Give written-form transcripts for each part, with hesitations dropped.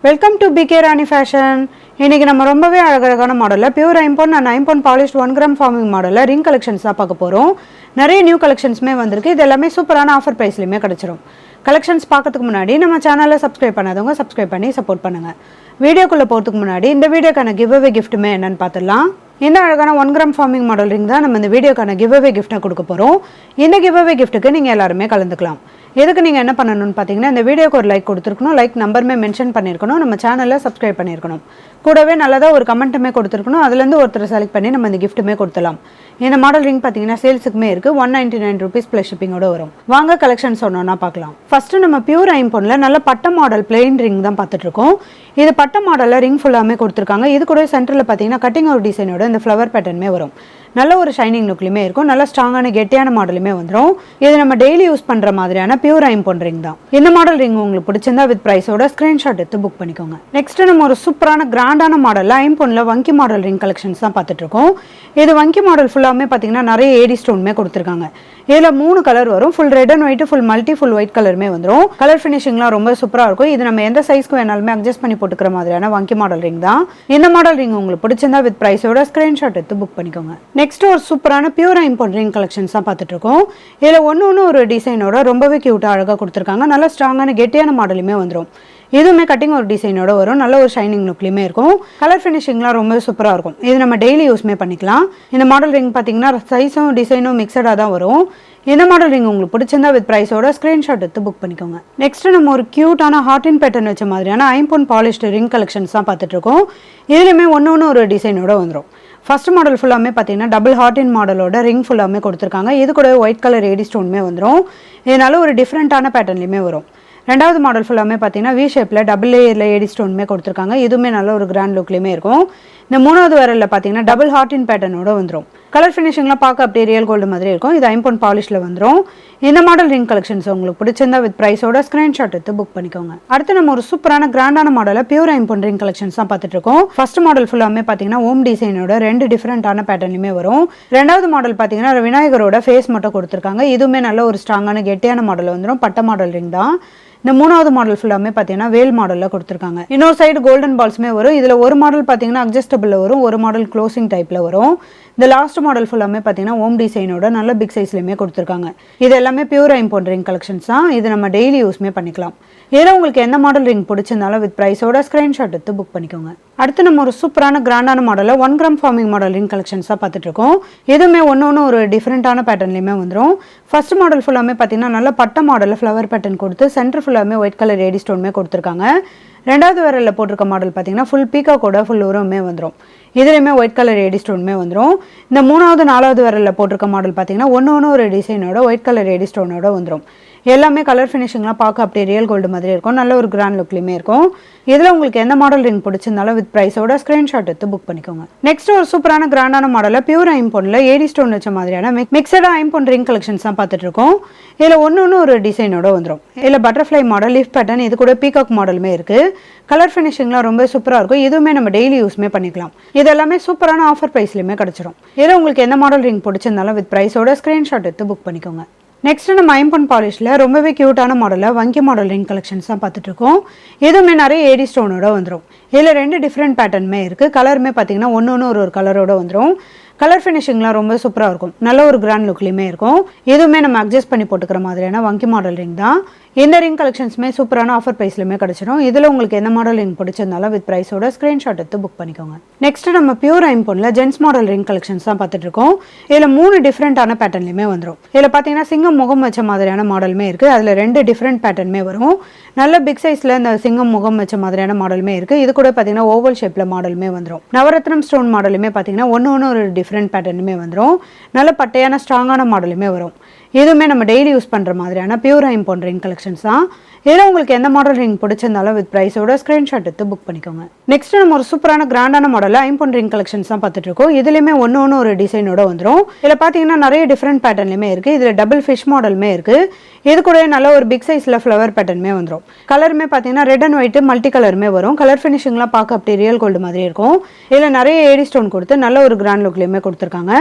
Welcome to PK Rani fashion. இன்னைக்கு நம்ம ரொம்பவே அழகழகான மாடலில் பியூர் ஐம்பொன் அண்ட் ஐம்பொன் பாலிஷ்ட் 1 கிராம் ஃபார்மிங் மாடலில் ரிங் கலெக்ஷன்ஸ் தான் பார்க்க போகிறோம். நிறைய நியூ கலெக்ஷன்ஸுமே வந்திருக்கு. இது எல்லாமே சூப்பரான ஆஃபர் ப்ரைஸ்லையுமே கிடச்சிரும். கலெக்ஷன்ஸ் பார்க்கறதுக்கு முன்னாடி நம்ம சேனலை சப்ஸ்கிரைப் பண்ணாதவங்க சப்ஸ்கிரைப் பண்ணி சப்போர்ட் பண்ணுங்கள். வீடியோக்குள்ளே போகிறதுக்கு முன்னாடி இந்த வீடியோக்கான கிவ் அவே கிஃப்ட்டுமே என்னென்னு பார்த்துடலாம். இந்த அழகான 1 கிராம் ஃபார்மிங் மாடல் ரிங் தான் நம்ம இந்த வீடியோக்கான கிவ் அவே கிஃப்ட்டை கொடுக்க போகிறோம். இந்த கிவ் அவே கிஃப்ட்டுக்கு நீங்கள் எல்லாருமே கலந்துக்கலாம். எதுக்கு நீங்கள் என்ன பண்ணணும்னு பார்த்தீங்கன்னா, இந்த வீடியோக்கு ஒரு லைக் கொடுத்துருக்கணும், லைக் நம்பருமே மென்ஷன் பண்ணியிருக்கணும், நம்ம சேனலில் சப்ஸ்கிரைப் பண்ணியிருக்கணும், கூடவே நல்லதாக ஒரு கமெண்ட்டுமே கொடுத்துருக்கணும். அதுலேருந்து ஒருத்தர் செலக்ட் பண்ணி நம்ம இந்த கிஃப்ட்டுமே கொடுத்துலாம். இந்த மாடல் ரிங் பார்த்தீங்கன்னா சேல்ஸுக்குமே இருக்குது. 199 rupees ப்ளஸ் ஷிப்பிங்கோட வரும். வாங்க கலெக்ஷன் சொன்னோன்னா பார்க்கலாம். ஃபஸ்ட்டு நம்ம பியூர் ஐம்பொனில் நல்ல பட்ட மாடல் பிளெயின் ரிங் தான் பார்த்துட்ருக்கோம். இது பட்ட மாடலில் ரிங் ஃபுல்லாமே கொடுத்துருக்காங்க. இது கூட சென்டரில் பார்த்தீங்கன்னா கட்டிங் ஒரு டிசைனோட இந்த ஃப்ளவர் பேட்டர்னுமே வரும். நல்ல ஒரு ஷைனிங் லுக்லையுமே இருக்கும். நல்ல ஸ்ட்ராங்கான கெட்டியான மாடலுமே வந்துடும். இது நம்ம டெய்லி யூஸ் பண்ணுற மாதிரியான பியூர் ஐம்பொன் ரிங் தான். இந்த மாடல் ரிங் உங்களுக்கு பிடிச்சிருந்தா வித் ப்ரைஸோட ஸ்க்ரீன்ஷாட் எடுத்து புக் பண்ணிக்கோங்க. நெக்ஸ்ட் நம்ம ஒரு சூப்பரான கிராண்டான மாடலில் ஐம்பொனில் வங்கி மாடல் ரிங் கலெக்ஷன்ஸ் தான் பார்த்துட்ருக்கோம். இது வங்கி மாடல் ஃபுல்லாமே பார்த்தீங்கன்னா நிறைய ஏடி ஸ்டோனுமே கொடுத்துருக்காங்க. இதில் 3 கலர் வரும். Full red and white, full multi full white கலருமே வந்துடும். கலர் ஃபினிஷிங்லாம் ரொம்ப சூப்பராக இருக்கும். இது நம்ம எந்த சைஸ்க்கு வேணாலுமே அட்ஜஸ்ட் பண்ணி போட்டுக்கிற மாதிரியான வங்கி மாடல் ரிங் தான். இந்த மாடல் ரிங் உங்களுக்கு பிடிச்சிருந்தா வித் ப்ரைஸோட ஸ்க்ரீன்ஷாட் எடுத்து புக் பண்ணிக்கோங்க. நெக்ஸ்ட் ஒரு சூப்பரான பியூர் ஐம்பொன் ரிங் கலெக்ஷன்ஸ் தான் பார்த்துட்டு இருக்கோம். இதில் ஒன்று ஒரு டிசைனோட ரொம்பவே கியூட்டாக அழகாக கொடுத்துருக்காங்க. நல்லா ஸ்ட்ராங்கான கெட்டியான மாடலுமே வந்துடும். இதுவுமே கட்டிங் ஒரு டிசைனோட வரும். நல்ல ஒரு ஷைனிங் லுக்லையுமே இருக்கும். கலர் ஃபினிஷிங்லாம் ரொம்ப சூப்பராக இருக்கும். இது நம்ம டெய்லி யூஸ்மே பண்ணிக்கலாம். இந்த மாடல் ரிங் பார்த்தீங்கன்னா சைஸும் டிசைனும் மிக்சடாக தான் வரும். இந்த மாடல் ரிங் உங்களுக்கு பிடிச்சிருந்தா வித் ப்ரைஸோட ஸ்க்ரீன்ஷாட் எடுத்து புக் பண்ணிக்கோங்க. நெக்ஸ்ட் நம்ம ஒரு கியூட்டான ஹார்ட் இன் பேட்டர்ன் வச்ச மாதிரியான ஐம்பொன் பாலிஷ்டு ரிங் கலெக்ஷன்ஸ் தான் பார்த்துட்டு இருக்கோம். இதுலையுமே ஒன்று ஒரு டிசைனோட வந்துடும். ஃபர்ஸ்ட் மாடல் ஃபுல்லாமே பார்த்தீங்கன்னா டபுள் ஹார்ட் இன் மாடலோட ரிங் ஃபுல்லாமே கொடுத்துருக்காங்க. இது கூட ஒயிட் கலர் ஏடி ஸ்டோனுமே வந்துடும். இதனால ஒரு டிஃப்ரெண்ட்டான பேட்டர்ன்லையுமே வரும். ரெண்டாவது மாடல் ஃபுல்லாமே பார்த்தீங்கன்னா வி ஷேப்பில் டபுள் லேயரில் ஏடி ஸ்டோனுமே கொடுத்துருக்காங்க. இதுவுமே நல்ல ஒரு கிராண்ட் லுக்லேயுமே இருக்கும். இந்த மூணாவது வரலில் பார்த்தீங்கன்னா டபுள் ஹார்ட் இன் பேட்டர்னோட வந்துடும். கலர் ஃபினிஷிங்லாம் பார்க்க அப்படியே ரியல் கோல்டு மாதிரி இருக்கும். இது ஐம்பொன் பாலிஷில் வந்துடும். இந்த மாடல் ரிங் கலெக்ஷன்ஸ் உங்களுக்கு பிடிச்சிருந்தா வித் ப்ரைஸோட ஸ்க்ரீன்ஷாட் எடுத்து புக் பண்ணிக்கோங்க. அடுத்து நம்ம ஒரு சூப்பரான கிராண்டான மாடலில் பியூர் ஐம்பொன் ரிங் கலெக்ஷன்ஸ் தான் பார்த்துட்டு இருக்கோம். ஃபர்ஸ்ட் மாடல் ஃபுல்லாமே பார்த்தீங்கன்னா ஓம் டிசைனோட 2 டிஃப்ரெண்டான பேட்டர்லையுமே வரும். ரெண்டாவது மாடல் பார்த்தீங்கன்னா விநாயகரோட ஃபேஸ் மட்டும் கொடுத்துருக்காங்க. இதுவுமே நல்ல ஒரு ஸ்ட்ராங்கான கெட்டியான மாடல் வந்துடும். பட்ட மாடல் ரிங் தான். இந்த மூணாவது மாடல் ஃபுல்லாமே பார்த்தீங்கன்னா வேல் மாடலில் கொடுத்துருக்காங்க. இன்னொரு சைடு கோல்டன் பால்ஸுமே வரும். இதில் ஒரு மாடல் பார்த்தீங்கன்னா அட்ஜஸ்டபிளில் வரும், ஒரு மாடல் க்ளோசிங் டைப்பில் வரும். இந்த லாஸ்ட் மாடல் ஃபுல்லாமே பார்த்தீங்கன்னா ஓம் டிசைனோட நல்ல பிக் சைஸ்லையுமே கொடுத்துருக்காங்க. இது எல்லாமே பியூர் ஐம்பொன் ரிங் கலெக்ஷன்ஸ் தான். இது நம்ம டெய்லி யூஸ்மே பண்ணிக்கலாம். இதில் உங்களுக்கு எந்த மாடல் ரிங் பிடிச்சிருந்தாலும் வித் ப்ரைஸோட ஸ்க்ரீன்ஷாட் எடுத்து புக் பண்ணிக்கோங்க. அடுத்து நம்ம ஒரு சூப்பரான கிராண்டான மாடலில் 1 gram forming model ring collections தான் பார்த்துட்டு இருக்கோம். இதுவுமே ஒன்று ஒரு டிஃப்ரெண்ட்டான பேட்டர்ன்லையுமே வந்துடும். ஃபர்ஸ்ட் மாடல் ஃபுல்லாமே பார்த்தீங்கன்னா நல்ல பட்ட மாடலில் ஃப்ளவர் பேட்டர்ன் கொடுத்து சென்டர் ஃபுல்லாமே ஒயிட் கலர் ஏடி ஸ்டோனுமே கொடுத்துருக்காங்க. ரெண்டாவது வரலில் போட்டிருக்க மாடல் பார்த்தீங்கன்னா ஃபுல் பீகாக்கோட ஃபுல் உருவமே வந்துடும். இதுலையுமே ஒயிட் கலர் ஏடி ஸ்டோனுமே வந்துடும். இந்த மூணாவது 4வது வரலில் போட்டிருக்க மாடல் பார்த்தீங்கன்னா ஒன்று ஒரு டிசைனோட ஒயிட் கலர் ஏடி ஸ்டோனோட வந்துடும். எல்லாமே கலர் ஃபினிஷிங்லாம் பார்க்க அப்படியே ரியல் கோல்டு மாதிரி இருக்கும். நல்ல ஒரு கிராண்ட் லுக்லையுமே இருக்கும். இதில் உங்களுக்கு எந்த மாடல் ரிங் பிடிச்சிருந்தாலும் வித் ப்ரைஸோட ஸ்க்ரீன்ஷாட் எடுத்து புக் பண்ணிக்கோங்க. நெக்ஸ்ட் ஒரு சூப்பரான கிராண்டான மாடலில் பியூர் ஐம்பொனில் ஏடி ஸ்டோன் வச்ச மாதிரியான மிக்சடாக ஐம்பொன் ரிங் கலெக்ஷன்ஸ் தான் பார்த்துட்டு இருக்கோம். இதில் ஒன்று ஒரு டிசைனோட வந்துடும். இதில் பட்டர்ஃப்ளை மாடல், லீஃப் பேட்டர்ன், இது கூட பீகாக் மாடலுமே இருக்குது. கலர் ஃபினிஷிங்லாம் ரொம்ப சூப்பராக இருக்கும். இதுவுமே நம்ம டெய்லி யூஸ்மே பண்ணிக்கலாம். இது எல்லாமே சூப்பரான ஆஃபர் ப்ரைஸ்லையுமே கிடச்சிரும். இதில் உங்களுக்கு எந்த மாடல் ரிங் பிடிச்சிருந்தாலும் வித் ப்ரைஸோட ஸ்க்ரீன்ஷாட் எடுத்து புக் பண்ணிக்கோங்க. நெக்ஸ்ட் நம்ம ஐம்பொன் பாலிஷில் ரொம்பவே க்யூட்டான மாடலில் வங்கி மாடல் ரிங் கலெக்ஷன்ஸ் தான் பார்த்துட்டு இருக்கோம். இதுவுமே நிறைய ஏடி ஸ்டோனோட வந்துடும். இதில் 2 டிஃப்ரெண்ட் பேட்டர்னுமே இருக்குது. கலருமே பார்த்தீங்கன்னா ஒன்று ஒரு கலரோட வந்துடும். கலர் ஃபினிஷிங்லாம் ரொம்ப சூப்பராக இருக்கும். நல்ல ஒரு கிராண்ட் லுக்லையுமே இருக்கும். இதுவுமே நம்ம அட்ஜஸ்ட் பண்ணி போட்டுக்கிற மாதிரியான வங்கி மாடல் ரிங் தான். இந்த ரிங் கலெக்ஷன்ஸுமே சூப்பரான ஆஃபர் ப்ரைஸ்லையுமே கிடச்சிடும். இதில் உங்களுக்கு எந்த மாடல் ரிங் பிடிச்சிருந்தாலும் வித் ப்ரைஸோட ஸ்க்ரீன்ஷாட் எடுத்து புக் பண்ணிக்கோங்க. நெக்ஸ்ட் நம்ம பியூர் ஐம்பொனில் ஜென்ஸ் மாடல் ரிங் கலெக்ஷன்ஸ் தான் பார்த்துட்டு இருக்கோம். இதில் 3 டிஃப்ரெண்டான பேட்டர்ன்லையுமே வந்துடும். இதில் பார்த்தீங்கன்னா சிங்கம் முகம் வச்ச மாதிரியான மாடலுமே இருக்குது. அதில் 2 டிஃப்ரெண்ட் பேட்டர்னுமே வரும். நல்ல பிக் சைஸில் இந்த சிங்கம் முகம் வச்ச மாதிரியான மாடலுமே இருக்குது. இது கூட பார்த்தீங்கன்னா ஓவல் ஷேப்பில் மாடலுமே வந்துடும். நவரத்னம் ஸ்டோன் மாடலுமே பார்த்தீங்கன்னா ஒன்று ஒரு டிஃப்ரெண்ட் பேட்டர்னுமே வந்துடும். நல்ல பட்டையான ஸ்ட்ராங்கான மாடலுமே வரும். இதுவுமே நம்ம டெய்லி யூஸ் பண்ணுற மாதிரியான பியூர் ஐம்பொன் ரிங் கலெக்ஷன்ஸ் தான். இதில் உங்களுக்கு எந்த மாடல் ரிங் பிடிச்சிருந்தாலும் வித் ப்ரைஸோட ஸ்க்ரீன்ஷாட் எடுத்து புக் பண்ணிக்கோங்க. நெக்ஸ்ட் நம்ம ஒரு சூப்பரான கிராண்டான மாடலில் ஐம்பொன் ரிங் கலெக்ஷன்ஸ் தான் பார்த்துட்டு இருக்கோம். இதுலையுமே ஒன்று ஒரு டிசைனோட வந்துடும். இதில் பார்த்தீங்கன்னா நிறைய டிஃப்ரெண்ட் பேட்டர்ன்லையுமே இருக்குது. இதில் டபுள் ஃபிஷ் மாடலுமே இருக்குது. இது கூட நல்ல ஒரு பிக் சைஸில் ஃப்ளவர் பேட்டர்னுமே வந்துடும். கலருமே பார்த்தீங்கன்னா ரெட் அண்ட் ஒயிட் மல்டி கலருமே வரும். கலர் ஃபினிஷிங்லாம் பார்க்க அப்படியே ரியல் கோல்டு மாதிரி இருக்கும். இதில் நிறைய ஏடி ஸ்டோன் கொடுத்து நல்ல ஒரு கிராண்ட் லுக்லையுமே கொடுத்துருக்காங்க.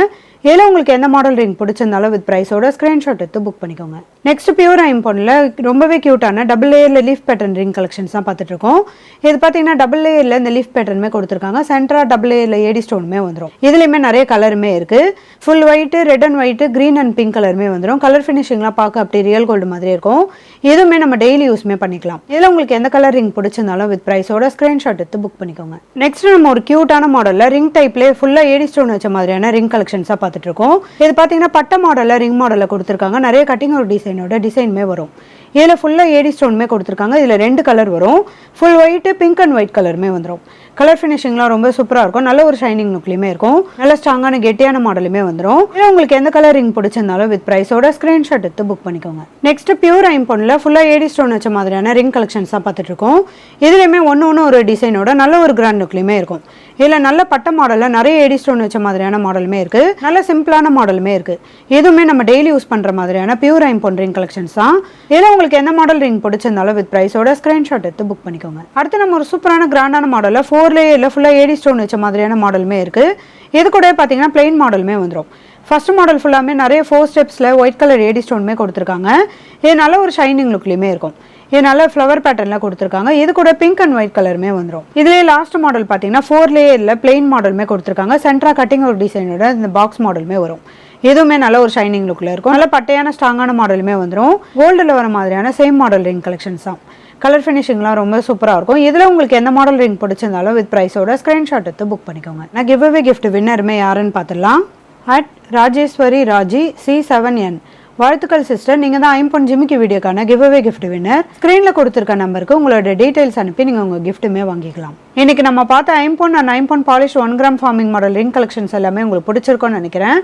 இதில் உங்களுக்கு எந்த மாடல் ரிங் பிடிச்சிருந்தாலும் வித் ப்ரைஸோட ஸ்க்ரீன்ஷாட் ஸ்க்ரீன்ஷாட் எடுத்து புக் பண்ணிக்கோங்க. நெக்ஸ்ட் பியூர் ஐம்போனில் ரொம்பவே க்யூட்டான டபுள் லேயரில் லீஃப் பேட்டர்ன் ரிங் கலெக்ஷன்ஸ் தான் பார்த்துட்டு இருக்கோம். இது பார்த்தீங்கன்னா டபுள் லேயரில் இந்த லீஃப் பேட்டர்னுமே கொடுத்துருக்காங்க. சென்டராக டபுள் லேயரில் ஏடி ஸ்டோனுமே வந்துடும். இதுலேயுமே நிறைய கலருமே இருக்குது. Full white, red and white, green and pink கலருமே வந்துடும். கலர் ஃபினிஷிங்லாம் பார்க்க அப்படி ரியல் கோல்டு மாதிரி இருக்கும். இதுவுமே நம்ம டெய்லி யூஸ்மே பண்ணிக்கலாம். இதில் உங்களுக்கு எந்த கலர் ரிங் பிடிச்சிருந்தாலும் வித் ப்ரைஸோட ஸ்க்ரீன்ஷாட் எடுத்து புக் பண்ணிக்கோங்க. நெக்ஸ்ட் நம்ம ஒரு க்யூட்டான மாடலில் ரிங் டைப்லேயே ஃபுல்லாக ஏடி ஸ்டோன் வச்ச மாதிரியான ரிங் கலெக்ஷன்ஸாக பார்த்துட்டு இருக்கோம். இது பார்த்தீங்கன்னா பட்ட மாடலில் ரிங் மாடலில் கொடுத்துருக்காங்க. நிறைய கட்டிங் ஒரு டிசைனுமே வரும். இதில் ஃபுல்லாக ஏடி ஸ்டோனுமே கொடுத்துருக்காங்க. இதில் 2 கலர் வரும். Full white, pink and white கலருமே வந்துடும். கலர் ஃபினிஷிங்லாம் ரொம்ப சூப்பராக இருக்கும். நல்ல ஒரு ஷைனிங் லுக்லையுமே இருக்கும். நல்ல ஸ்ட்ராங்கான கெட்டியான மாடலுமே வந்துடும். இதில் உங்களுக்கு எந்த கலர் ரிங் பிடிச்சிருந்தாலும் வித் ப்ரைஸோட ஸ்க்ரீன்ஷாட் எடுத்து புக் பண்ணிக்கோங்க. நெக்ஸ்ட் பியூர் ஐம்போனில் ஃபுல்லாக ஏடி ஸ்டோன் வச்ச மாதிரியான ரிங் கலெக்ஷன்ஸாக பார்த்துட்டு இருக்கோம். இதுலேயுமே ஒன்று ஒரு டிசைனோட நல்ல ஒரு கிராண்ட் லுக்லையுமே இருக்கும். இதில் நல்ல பட்ட மாடலில் நிறைய ஏடி ஸ்டோன் வச்ச மாதிரியான மாடலுமே இருக்குது. நல்ல சிம்பிளான மாடலுமே இருக்குது. எதுவுமே நம்ம டெய்லி யூஸ் பண்ணுற மாதிரியான பியூர் ஐம்போன் ரிங் கலெக்ஷன்ஸ் தான். இதில் உங்களுக்கு எந்த மாடல் ரிங் பிடிச்சிருந்தாலும் வித் ப்ரைஸோட ஸ்க்ரீன்ஷாட் எடுத்து புக் பண்ணிக்கோங்க. அடுத்து நம்ம ஒரு சூப்பரான கிராண்டான மாடலில் 4 லேயரில் ஃபுல்லாக ஏடி ஸ்டோன் வச்ச மாதிரியான மாடலுமே இருக்குது. இது கூட பார்த்தீங்கன்னா பிளெயின் மாடலுமே வந்துடும். ஃபர்ஸ்ட் மாடல் ஃபுல்லாமே நிறைய 4 ஸ்டெப்ஸில் ஒயிட் கலர் ஏடி ஸ்டோனுமே கொடுத்துருக்காங்க. இது நல்ல ஒரு ஷைனிங் லுக்லையுமே இருக்கும். இது நல்ல ஃப்ளவர் பேட்டர்னில் கொடுத்துருக்காங்க. இது கூட பிங்க் அண்ட் ஒயிட் கலருமே வந்துடும். இதுலேயே லாஸ்ட் மாடல் பார்த்தீங்கன்னா 4 லேயரில் பிளெயின் மாடலுமே கொடுத்துருக்காங்க. சென்ட்ரா கட்டிங் ஒரு டிசைனோட இந்த பாக்ஸ் மாடலுமே வரும். இதுவுமே நல்ல ஒரு ஷைனிங் லுக்கில் இருக்கும். நல்ல பட்டையான ஸ்ட்ராங்கான மாடலுமே வந்துடும். கோல்டில் வர மாதிரியான சேம் மாடல் ரிங் கலெக்ஷன்ஸ் தான். கலர் ஃபினிஷிங்லாம் ரொம்ப சூப்பராக இருக்கும். இதில் உங்களுக்கு எந்த மாடல் ரிங் பிடிச்சிருந்தாலும் வித் ப்ரைஸோட ஸ்க்ரீன்ஷாட் எடுத்து புக் பண்ணிக்கோங்க. நான் கிவ் அவே கிஃப்ட் வின்னருமே யாருன்னு பார்த்துடலாம். ராஜேஸ்வரி ராஜி C7N. வாழ்த்துக்கள் சிஸ்டர், நீங்கள் தான் ஐம்போன் ஜிமிக்கி வீடியோக்கான கிவ் அவே கிஃப்ட் வின்னர். ஸ்க்ரீனில் கொடுத்துருக்க நம்பருக்கு உங்களோட டீட்டெயில்ஸ் அனுப்பி நீங்கள் உங்கள் கிஃப்ட்டுமே வாங்கிக்கலாம். இன்றைக்கி நம்ம பார்த்த ஐம்போன் அண்ட் ஐம்போன் polish 1 gram forming model ring collections எல்லாமே உங்களுக்கு பிடிச்சிருக்கும்னு நினைக்கிறேன்.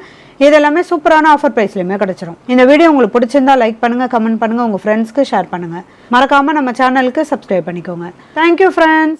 இது எல்லாமே சூப்பரான ஆஃபர் ப்ரைஸ்லையுமே கிடச்சிரும். இந்த வீடியோ உங்களுக்கு பிடிச்சிருந்தா லைக் பண்ணுங்கள், கமெண்ட் பண்ணுங்கள், உங்கள் ஃப்ரெண்ட்ஸ்க்கு ஷேர் பண்ணுங்கள். மறக்காமல் நம்ம சேனலுக்கு சப்ஸ்கிரைப் பண்ணிக்கோங்க. Thank you friends.